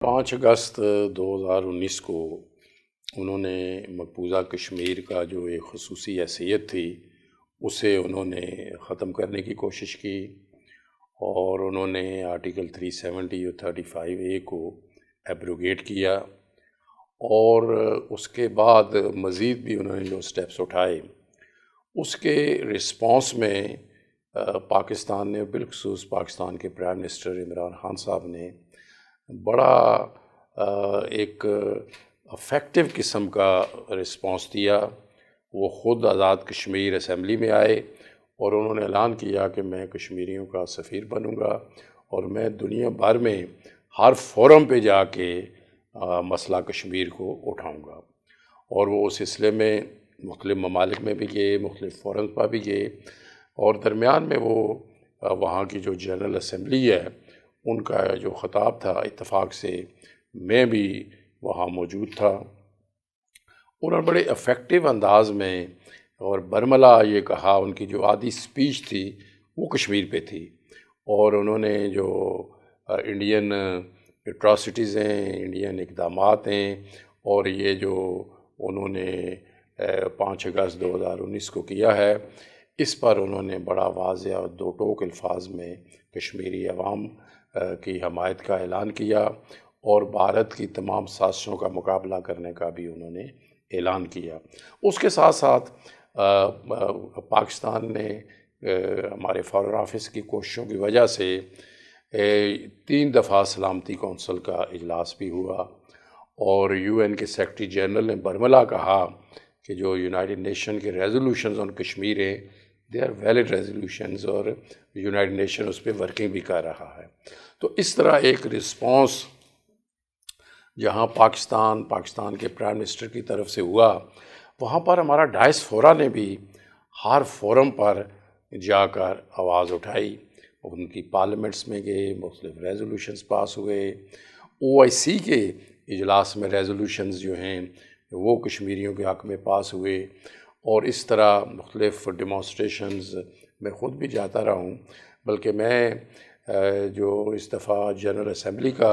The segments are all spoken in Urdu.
5 اگست 2019 کو انہوں نے مقبوضہ کشمیر کا جو ایک خصوصی حیثیت تھی اسے انہوں نے ختم کرنے کی کوشش کی، اور انہوں نے آرٹیکل 370 اور 35A کو ایبروگیٹ کیا، اور اس کے بعد مزید بھی انہوں نے جو سٹیپس اٹھائے اس کے رسپانس میں پاکستان نے، بالخصوص پاکستان کے پرائم منسٹر عمران خان صاحب نے بڑا ایک افیکٹو قسم کا رسپانس دیا۔ وہ خود آزاد کشمیر اسمبلی میں آئے اور انہوں نے اعلان کیا کہ میں کشمیریوں کا سفیر بنوں گا اور میں دنیا بھر میں ہر فورم پہ جا کے مسئلہ کشمیر کو اٹھاؤں گا، اور وہ اس سلسلے میں مختلف ممالک میں بھی گئے، مختلف فورمز پر بھی گئے، اور درمیان میں وہ وہاں کی جو جنرل اسمبلی ہے ان کا جو خطاب تھا، اتفاق سے میں بھی وہاں موجود تھا۔ انہوں نے بڑے افیکٹو انداز میں اور برملا یہ کہا، ان کی جو آدھی سپیچ تھی وہ کشمیر پہ تھی، اور انہوں نے جو انڈین اٹراسٹیز ہیں، انڈین اقدامات ہیں، اور یہ جو انہوں نے 5 اگست 2019 کو کیا ہے، اس پر انہوں نے بڑا واضح اور دو ٹوک الفاظ میں کشمیری عوام کی حمایت کا اعلان کیا، اور بھارت کی تمام سازشوں کا مقابلہ کرنے کا بھی انہوں نے اعلان کیا۔ اس کے ساتھ ساتھ پاکستان نے ہمارے فارن آفس کی کوششوں کی وجہ سے 3 دفعہ سلامتی کونسل کا اجلاس بھی ہوا، اور UN کے سیکرٹری جنرل نے برملا کہا کہ جو یونائٹڈ نیشن کے ریزولوشنز آن کشمیر ہیں دے آر ویلڈ ریزولوشنز، اور یونائٹڈ نیشن اس پہ ورکنگ بھی کر رہا ہے۔ تو اس طرح ایک رسپانس جہاں پاکستان کے پرائم منسٹر کی طرف سے ہوا، وہاں پر ہمارا ڈائسپورا نے بھی ہر فورم پر جا کر آواز اٹھائی، ان کی پارلیمنٹس میں گئے، مختلف ریزولوشنز پاس ہوئے، OIC کے اجلاس میں ریزولوشنز جو ہیں وہ کشمیریوں کے حق میں پاس ہوئے، اور اس طرح مختلف ڈیمانسٹریشنز میں خود بھی جاتا رہا ہوں، بلکہ میں جو اس دفعہ جنرل اسمبلی کا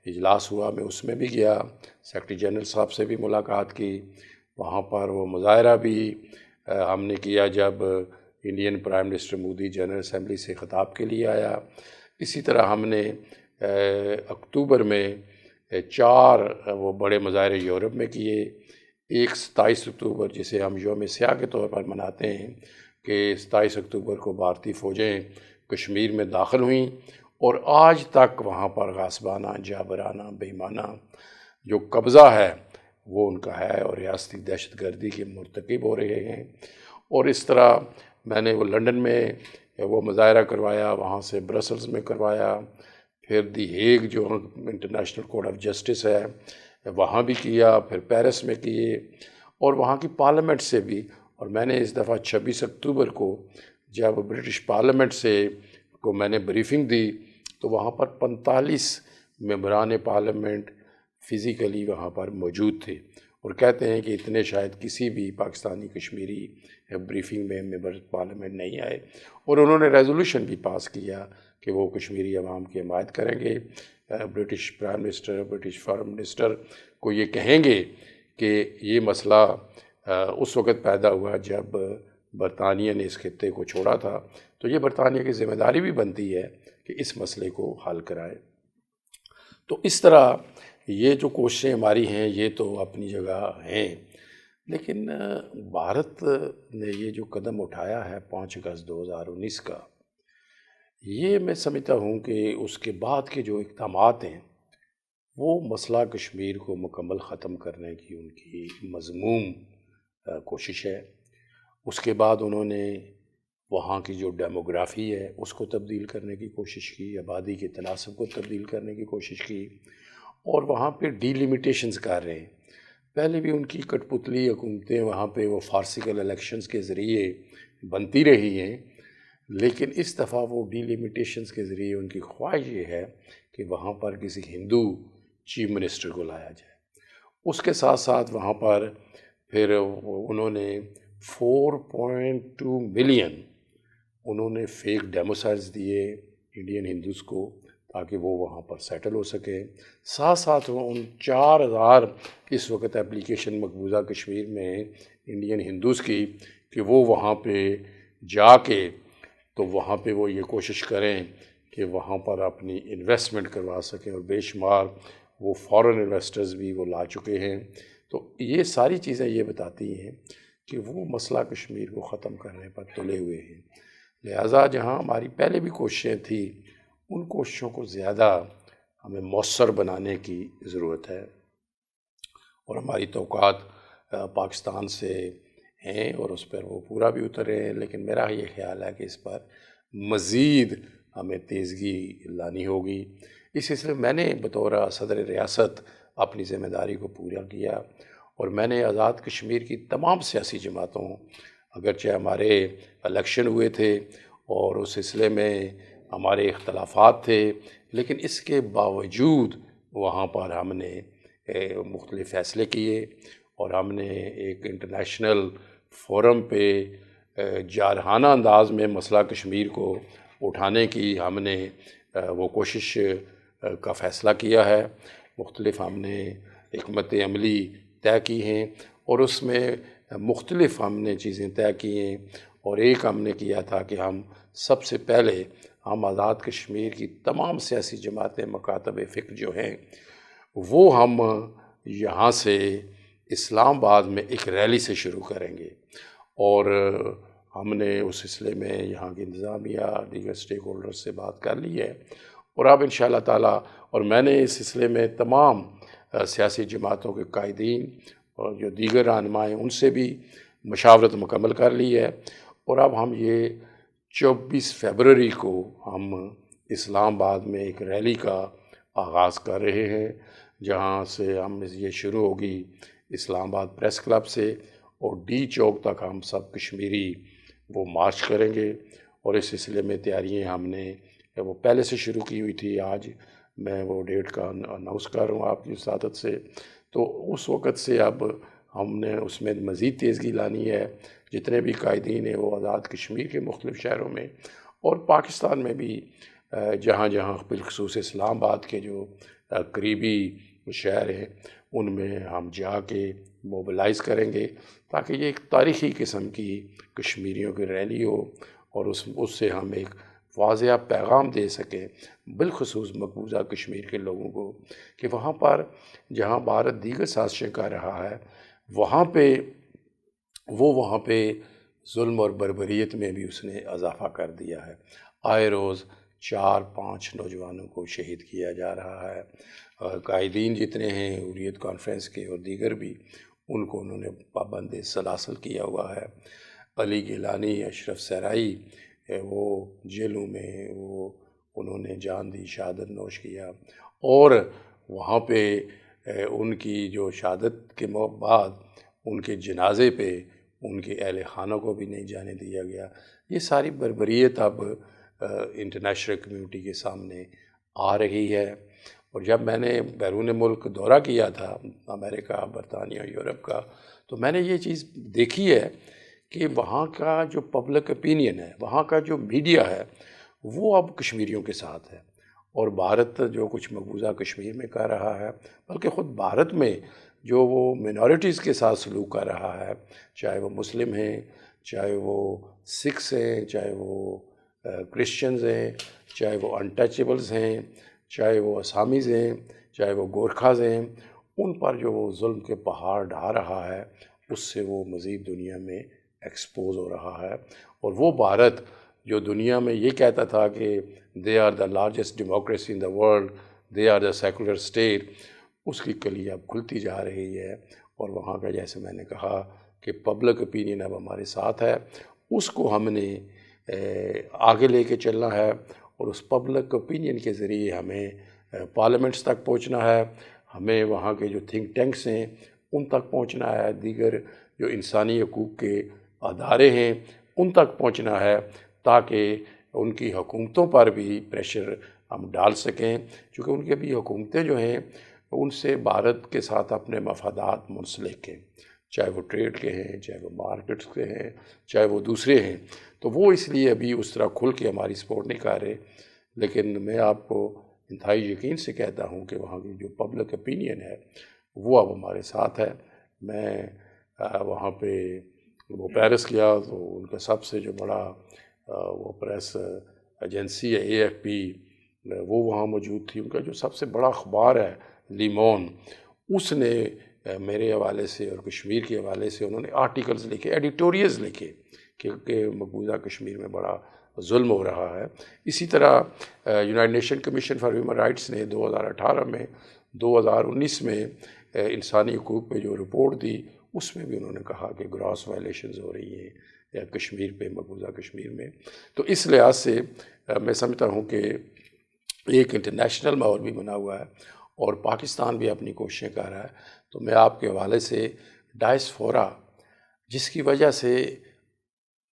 اجلاس ہوا میں اس میں بھی گیا، سیکرٹری جنرل صاحب سے بھی ملاقات کی، وہاں پر وہ مظاہرہ بھی ہم نے کیا جب Indian prime minister Modi general assembly سے خطاب کے لیے آیا۔ اسی طرح ہم نے اکتوبر میں 4 وہ بڑے مظاہرے یورپ میں کیے، ایک 27 اکتوبر جسے ہم یوم سیاہ کے طور پر مناتے ہیں، کہ 27 اکتوبر کو بھارتی فوجیں کشمیر میں داخل ہوئیں، اور آج تک وہاں پر غاصبانہ، جابرانہ، بے ایمانہ جو قبضہ ہے وہ ان کا ہے، اور ریاستی دہشت گردی کے مرتکب ہو رہے ہیں۔ اور اس طرح میں نے وہ لنڈن میں وہ مظاہرہ کروایا، وہاں سے برسلز میں کروایا، پھر دی ہیگ جو انٹرنیشنل کورٹ آف جسٹس ہے وہاں بھی کیا، پھر پیرس میں کیے، اور وہاں کی پارلیمنٹ سے بھی۔ اور میں نے اس دفعہ 26 اکتوبر کو جب برٹش پارلیمنٹ کو میں نے بریفنگ دی تو وہاں پر 45 ممبران پارلیمنٹ فزیکلی وہاں پر موجود تھے، اور کہتے ہیں کہ اتنے شاید کسی بھی پاکستانی کشمیری بریفنگ میں ممبر پارلیمنٹ نہیں آئے، اور انہوں نے ریزولوشن بھی پاس کیا کہ وہ کشمیری عوام کی حمایت کریں گے۔ British prime minister, British foreign minister کو یہ کہیں گے کہ یہ مسئلہ اس وقت پیدا ہوا جب برطانیہ نے اس خطے کو چھوڑا تھا، تو یہ برطانیہ کی ذمہ داری بھی بنتی ہے کہ اس مسئلے کو حل کرائے۔ تو اس طرح یہ جو کوششیں ہماری ہیں یہ تو اپنی جگہ ہیں، لیکن بھارت نے یہ جو قدم اٹھایا ہے 5 اگست 2019 کا، یہ میں سمجھتا ہوں کہ اس کے بعد کے جو اقدامات ہیں وہ مسئلہ کشمیر کو مکمل ختم کرنے کی ان کی مذموم کوشش ہے۔ اس کے بعد انہوں نے وہاں کی جو ڈیموگرافی ہے اس کو تبدیل کرنے کی کوشش کی، آبادی کے تناسب کو تبدیل کرنے کی کوشش کی، اور وہاں پہ ڈی لیمیٹیشنز کر رہے ہیں۔ پہلے بھی ان کی کٹ پتلی حکومتیں وہاں پہ وہ فارسیکل الیکشنز کے ذریعے بنتی رہی ہیں، لیکن اس دفعہ وہ ڈی لیمیٹیشنز کے ذریعے ان کی خواہش یہ ہے کہ وہاں پر کسی ہندو چیف منسٹر کو لایا جائے۔ اس کے ساتھ ساتھ وہاں پر پھر انہوں نے 4.2 ملین انہوں نے فیک ڈیموسائلز دیے انڈین ہندوز کو، تاکہ وہ وہاں پر سیٹل ہو سکے۔ ساتھ ساتھ وہ ان 4,000 اس وقت اپلیکیشن مقبوضہ کشمیر میں انڈین ہندوز کی کہ وہ وہاں پہ جا کے تو وہاں پہ وہ یہ کوشش کریں کہ وہاں پر اپنی انویسٹمنٹ کروا سکیں، اور بے شمار وہ فارن انویسٹرز بھی وہ لا چکے ہیں۔ تو یہ ساری چیزیں یہ بتاتی ہیں کہ وہ مسئلہ کشمیر کو ختم کرنے پر تلے ہوئے ہیں۔ لہٰذا جہاں ہماری پہلے بھی کوششیں تھیں، ان کوششوں کو زیادہ ہمیں مؤثر بنانے کی ضرورت ہے، اور ہماری توقعات پاکستان سے ہیں اور اس پر وہ پورا بھی اترے ہیں، لیکن میرا یہ خیال ہے کہ اس پر مزید ہمیں تیزگی لانی ہوگی۔ اس سلسلے میں نے بطور صدر ریاست اپنی ذمہ داری کو پورا کیا، اور میں نے آزاد کشمیر کی تمام سیاسی جماعتوں، اگرچہ ہمارے الیکشن ہوئے تھے اور اس سلسلے میں ہمارے اختلافات تھے، لیکن اس کے باوجود وہاں پر ہم نے مختلف فیصلے کیے، اور ہم نے ایک انٹرنیشنل فورم پہ جارحانہ انداز میں مسئلہ کشمیر کو اٹھانے کی ہم نے وہ کوشش کا فیصلہ کیا ہے۔ مختلف ہم نے حکمت عملی طے کی ہیں، اور اس میں مختلف ہم نے چیزیں طے کی ہیں، اور ایک ہم نے کیا تھا کہ ہم سب سے پہلے ہم آزاد کشمیر کی تمام سیاسی جماعتیں، مکاتب فکر جو ہیں، وہ ہم یہاں سے اسلام آباد میں ایک ریلی سے شروع کریں گے، اور ہم نے اس سلسلے میں یہاں کی انتظامیہ، دیگر سٹیک ہولڈر سے بات کر لی ہے، اور اب انشاءاللہ تعالیٰ، اور میں نے اس سلسلے میں تمام سیاسی جماعتوں کے قائدین اور جو دیگر رہنما ہیں ان سے بھی مشاورت مکمل کر لی ہے، اور اب ہم یہ 24 فروری کو ہم اسلام آباد میں ایک ریلی کا آغاز کر رہے ہیں، جہاں سے ہم یہ شروع ہوگی اسلام آباد پریس کلب سے، اور ڈی چوک تک ہم سب کشمیری وہ مارچ کریں گے، اور اس سلسلے میں تیاریاں ہم نے وہ پہلے سے شروع کی ہوئی تھی۔ آج میں وہ ڈیٹ کا اناؤنس کر رہا ہوں آپ کی وساطت سے، تو اس وقت سے اب ہم نے اس میں مزید تیزگی لانی ہے۔ جتنے بھی قائدین ہیں وہ آزاد کشمیر کے مختلف شہروں میں اور پاکستان میں بھی جہاں جہاں بالخصوص اسلام آباد کے جو قریبی شہر ہیں ان میں ہم جا کے موبلائز کریں گے، تاکہ یہ ایک تاریخی قسم کی کشمیریوں کی ریلی ہو، اور اس سے ہم ایک واضح پیغام دے سکیں بالخصوص مقبوضہ کشمیر کے لوگوں کو، کہ وہاں پر جہاں بھارت دیگر سازشیں کر رہا ہے، وہاں پہ ظلم اور بربریت میں بھی اس نے اضافہ کر دیا ہے۔ آئے روز 4-5 نوجوانوں کو شہید کیا جا رہا ہے۔ قائدین جتنے ہیں حریت کانفرنس کے اور دیگر بھی، ان کو انہوں نے پابند سلاسل کیا ہوا ہے۔ علی گیلانی، اشرف سرائی، وہ جیلوں میں انہوں نے جان دی، شہادت نوش کیا، اور وہاں پہ ان کی جو شہادت کے بعد ان کے جنازے پہ ان کے اہل خانہ کو بھی نہیں جانے دیا گیا۔ یہ ساری بربریت اب انٹرنیشنل کمیونٹی کے سامنے آ رہی ہے، اور جب میں نے بیرون ملک دورہ کیا تھا، امریکہ، برطانیہ، یورپ کا، تو میں نے یہ چیز دیکھی ہے کہ وہاں کا جو پبلک اپینین ہے، وہاں کا جو میڈیا ہے، وہ اب کشمیریوں کے ساتھ ہے، اور بھارت جو کچھ مقبوضہ کشمیر میں کر رہا ہے، بلکہ خود بھارت میں جو وہ مینارٹیز کے ساتھ سلوک کر رہا ہے، چاہے وہ مسلم ہیں، چاہے وہ سکھس ہیں، چاہے وہ کرسچنز ہیں، چاہے وہ انٹچیبلز ہیں، چاہے وہ اسامیز ہیں، چاہے وہ گورکھاز ہیں، ان پر جو وہ ظلم کے پہاڑ ڈھا رہا ہے، اس سے وہ مزید دنیا میں ایکسپوز ہو رہا ہے۔ اور وہ بھارت جو دنیا میں یہ کہتا تھا کہ they are the largest democracy in the world, they are the secular state, اس کی کلی اب کھلتی جا رہی ہے، اور وہاں کا جیسے میں نے کہا کہ پبلک اوپینین اب ہمارے ساتھ ہے، اس کو ہم نے آگے لے کے چلنا ہے، اور اس پبلک اوپینین کے ذریعے ہمیں پارلیمنٹس تک پہنچنا ہے، ہمیں وہاں کے جو تھنک ٹینکس ہیں ان تک پہنچنا ہے، دیگر جو انسانی حقوق کے ادارے ہیں ان تک پہنچنا ہے، تاکہ ان کی حکومتوں پر بھی پریشر ہم ڈال سکیں، چونکہ ان کی بھی حکومتیں جو ہیں ان سے بھارت کے ساتھ اپنے مفادات منسلک ہیں، چاہے وہ ٹریڈ کے ہیں، چاہے وہ مارکیٹس کے ہیں، چاہے وہ دوسرے ہیں، تو وہ اس لیے ابھی اس طرح کھل کے ہماری سپورٹ نہیں کر رہے۔ لیکن میں آپ کو انتہائی یقین سے کہتا ہوں کہ وہاں کی جو پبلک اپینین ہے وہ اب ہمارے ساتھ ہے۔ میں وہاں پہ وہ پیرس گیا تو ان کا سب سے جو بڑا وہ پریس ایجنسی ہے AFP، وہ وہاں موجود تھی۔ ان کا جو سب سے بڑا اخبار ہے لیمون، اس نے میرے حوالے سے اور کشمیر کے حوالے سے انہوں نے آرٹیکلز لکھے، ایڈیٹوریلز لکھے کہ مقبوضہ کشمیر میں بڑا ظلم ہو رہا ہے۔ اسی طرح United nation commission for human rights نے 2018 میں 2019 میں انسانی حقوق پہ جو رپورٹ دی، اس میں بھی انہوں نے کہا کہ گراس وائلیشنز ہو رہی ہیں یا کشمیر پہ، مقبوضہ کشمیر میں۔ تو اس لحاظ سے میں سمجھتا ہوں کہ ایک انٹرنیشنل ماحول بھی بنا ہوا ہے اور پاکستان بھی اپنی کوششیں کر رہا ہے۔ تو میں آپ کے حوالے سے ڈائسفورا، جس کی وجہ سے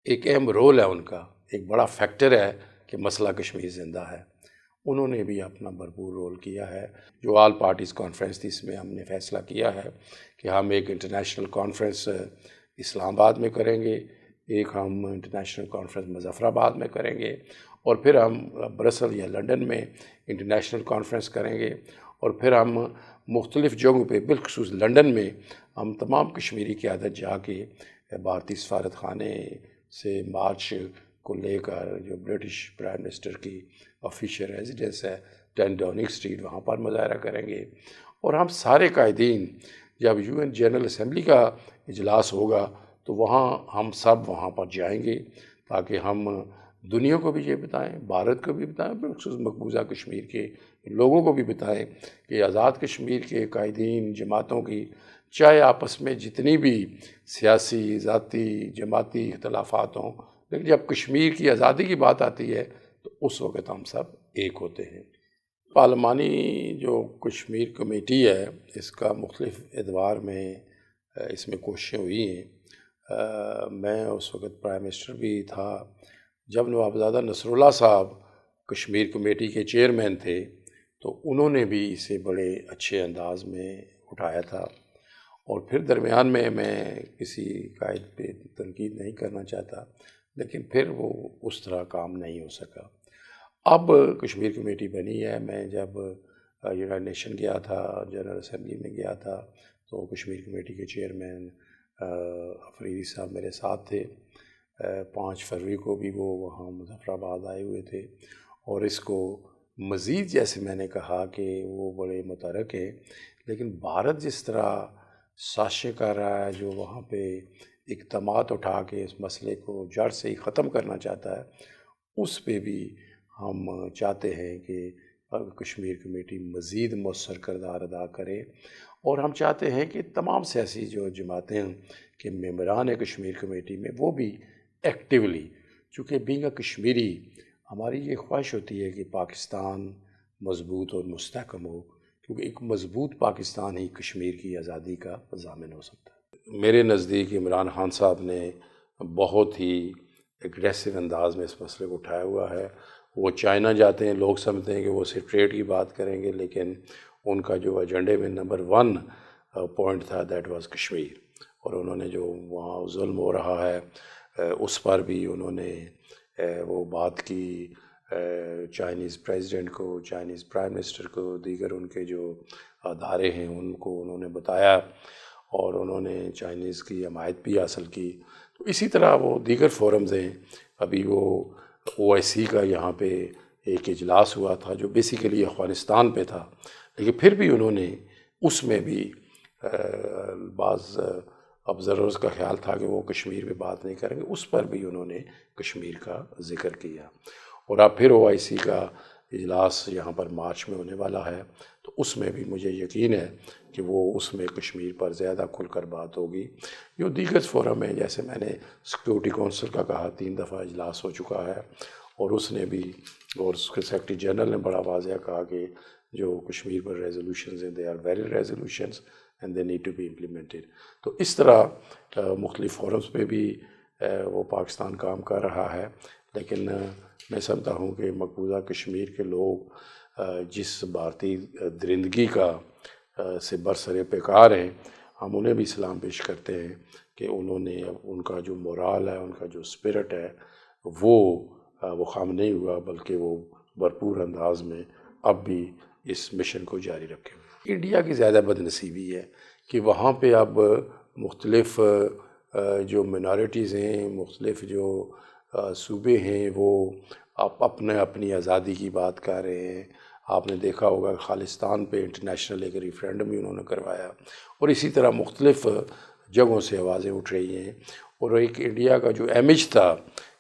ایک اہم رول ہے ان کا، ایک بڑا فیکٹر ہے کہ مسئلہ کشمیر زندہ ہے، انہوں نے بھی اپنا بھرپور رول کیا ہے۔ جو آل پارٹیز کانفرنس تھی، اس میں ہم نے فیصلہ کیا ہے کہ ہم ایک انٹرنیشنل کانفرنس اسلام آباد میں کریں گے، ایک ہم انٹرنیشنل کانفرنس مظفر آباد میں کریں گے، اور پھر ہم برسل یا لنڈن میں انٹرنیشنل کانفرنس کریں گے، اور پھر ہم مختلف جگہوں پہ بالخصوص لنڈن میں ہم تمام کشمیری قیادت جا کے بھارتی سفارت خانے سے مارچ کو لے کر جو برٹش پرائم منسٹر کی آفیشیل ریزیڈنس ہے 10 ڈاؤننگ اسٹریٹ، وہاں پر مظاہرہ کریں گے۔ اور ہم سارے قائدین، جب UN جنرل اسمبلی کا اجلاس ہوگا تو وہاں ہم سب وہاں پر جائیں گے تاکہ ہم دنیا کو بھی یہ بتائیں، بھارت کو بھی بتائیں، بالخصوص مقبوضہ کشمیر کے لوگوں کو بھی بتائیں کہ آزاد کشمیر کے قائدین، جماعتوں کی چاہے آپس میں جتنی بھی سیاسی، ذاتی، جماعتی اختلافات ہوں، لیکن جب کشمیر کی آزادی کی بات آتی ہے تو اس وقت ہم سب ایک ہوتے ہیں۔ پارلیمانی جو کشمیر کمیٹی ہے، اس کا مختلف ادوار میں اس میں کوششیں ہوئی ہیں۔ میں اس وقت پرائم منسٹر بھی تھا جب نوابزادہ نصراللہ صاحب کشمیر کمیٹی کے چیئرمین تھے، تو انہوں نے بھی اسے بڑے اچھے انداز میں اٹھایا تھا۔ اور پھر درمیان میں کسی قائد پہ تنقید نہیں کرنا چاہتا، لیکن پھر وہ اس طرح کام نہیں ہو سکا۔ اب کشمیر کمیٹی بنی ہے۔ میں جب یونائیٹڈ نیشن گیا تھا، جنرل اسمبلی میں گیا تھا، تو کشمیر کمیٹی کے چیئرمین افریدی صاحب میرے ساتھ تھے۔ 5 فروری کو بھی وہ وہاں مظفر آباد آئے ہوئے تھے، اور اس کو مزید جیسے میں نے کہا کہ وہ بڑے متحرک ہیں، لیکن بھارت جس طرح سازشیں کر رہا ہے، جو وہاں پہ اقدامات اٹھا کے اس مسئلے کو جڑ سے ہی ختم کرنا چاہتا ہے، اس پہ بھی ہم چاہتے ہیں کہ کشمیر کمیٹی مزید مؤثر کردار ادا کرے، اور ہم چاہتے ہیں کہ تمام سیاسی جو جماعتیں ہیں کہ ممبران ہیں کشمیر کمیٹی میں، وہ بھی ایکٹیولی، چونکہ بینگ اے کشمیری ہماری یہ خواہش ہوتی ہے کہ پاکستان مضبوط اور مستحکم ہو، کیونکہ ایک مضبوط پاکستان ہی کشمیر کی آزادی کا ضامن ہو سکتا ہے۔ میرے نزدیک عمران خان صاحب نے بہت ہی اگریسو انداز میں اس مسئلے کو اٹھایا ہوا ہے۔ وہ چائنا جاتے ہیں، لوگ سمجھتے ہیں کہ وہ صرف ٹریڈ کی بات کریں گے، لیکن ان کا جو ایجنڈے میں نمبر 1 پوائنٹ تھا دیٹ واز کشمیر، اور انہوں نے جو وہاں ظلم ہو رہا ہے اس پر بھی انہوں نے وہ بات کی، چائنیز پریزیڈنٹ کو، چائنیز پرائم منسٹر کو، دیگر ان کے جو ادارے ہیں ان کو انہوں نے بتایا، اور انہوں نے چائنیز کی حمایت بھی حاصل کی۔ تو اسی طرح وہ دیگر فورمز ہیں، ابھی وہ OIC کا یہاں پہ ایک اجلاس ہوا تھا جو بیسیکلی افغانستان پہ تھا، لیکن پھر بھی انہوں نے اس میں بھی بعض آبزرورز کا خیال تھا کہ وہ کشمیر پہ بات نہیں کریں گے، اس پر بھی انہوں نے کشمیر کا ذکر کیا۔ اور اب پھر OIC کا اجلاس یہاں پر مارچ میں ہونے والا ہے، تو اس میں بھی مجھے یقین ہے کہ وہ اس میں کشمیر پر زیادہ کھل کر بات ہوگی۔ جو دیگر فورم ہیں، جیسے میں نے سیکورٹی کونسل کا کہا، 3 دفعہ اجلاس ہو چکا ہے، اور اس نے بھی، اور اس کے سیکرٹری جنرل نے بڑا واضح کہا کہ جو کشمیر پر ریزولوشنز ہیں they are valid resolutions and they need to be implemented. تو اس طرح مختلف فورمز پہ بھی وہ پاکستان کام کر رہا ہے، لیکن میں سمجھتا ہوں کہ مقبوضہ کشمیر کے لوگ جس بھارتی درندگی کا سے برسر پیکار ہیں، ہم انہیں بھی سلام پیش کرتے ہیں کہ انہوں نے ان کا جو مورال ہے، ان کا جو اسپرٹ ہے، وہ خام نہیں ہوا، بلکہ وہ بھرپور انداز میں اب بھی اس مشن کو جاری رکھیں۔ انڈیا کی زیادہ بدنصیبی ہے کہ وہاں پہ اب مختلف جو منارٹیز ہیں، مختلف جو صوبے ہیں، وہ اپنے اپنی آزادی کی بات کر رہے ہیں۔ آپ نے دیکھا ہوگا خالصتان پہ انٹرنیشنل ایک ریفرینڈم بھی انہوں نے کروایا، اور اسی طرح مختلف جگہوں سے آوازیں اٹھ رہی ہیں۔ اور ایک انڈیا کا جو امیج تھا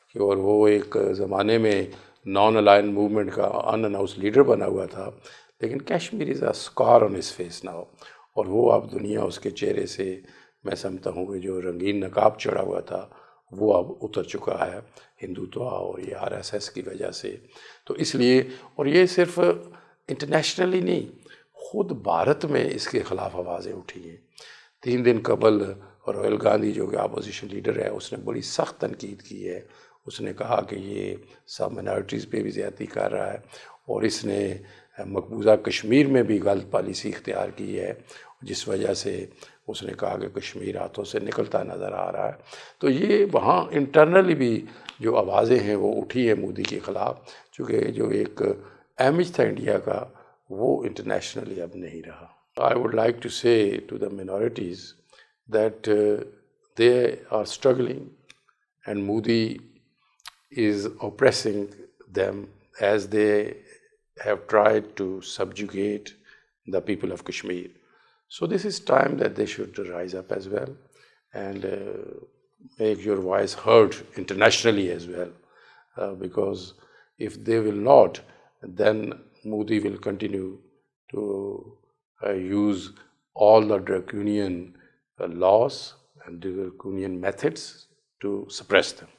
کہ اور وہ ایک زمانے میں نان الائن موومنٹ کا ان اناؤنس لیڈر بنا ہوا تھا، لیکن کشمیر از اے اسکار آن ہز فیس ناؤ، اور وہ اب دنیا اس کے چہرے سے، میں سمجھتا ہوں کہ جو رنگین نقاب چڑھا ہوا تھا وہ اب اتر چکا ہے ہندوتوا اور یہ RSS کی وجہ سے۔ تو اس لیے، اور یہ صرف انٹرنیشنلی نہیں، خود بھارت میں اس کے خلاف آوازیں اٹھی ہیں۔ 3 دن قبل راہل گاندھی جو کہ اپوزیشن لیڈر ہے، اس نے بڑی سخت تنقید کی ہے۔ اس نے کہا کہ یہ سب مائنارٹیز پہ بھی زیادتی کر رہا ہے، اور اس نے مقبوضہ کشمیر میں بھی غلط پالیسی اختیار کی ہے، جس وجہ سے اس نے کہا کہ کشمیر ہاتھوں سے نکلتا نظر آ رہا ہے۔ تو یہ وہاں انٹرنلی بھی جو آوازیں ہیں وہ اٹھی ہیں مودی کے خلاف، چونکہ جو ایک امیج تھا انڈیا کا وہ انٹرنیشنلی اب نہیں رہا۔ I would like to say to the minorities that they are struggling and Modi is oppressing them as they have tried to subjugate the people of Kashmir. So this is time that they should rise up as well and make your voice heard internationally as well, because if they will not, then Modi will continue to use all the draconian laws and draconian methods to suppress them.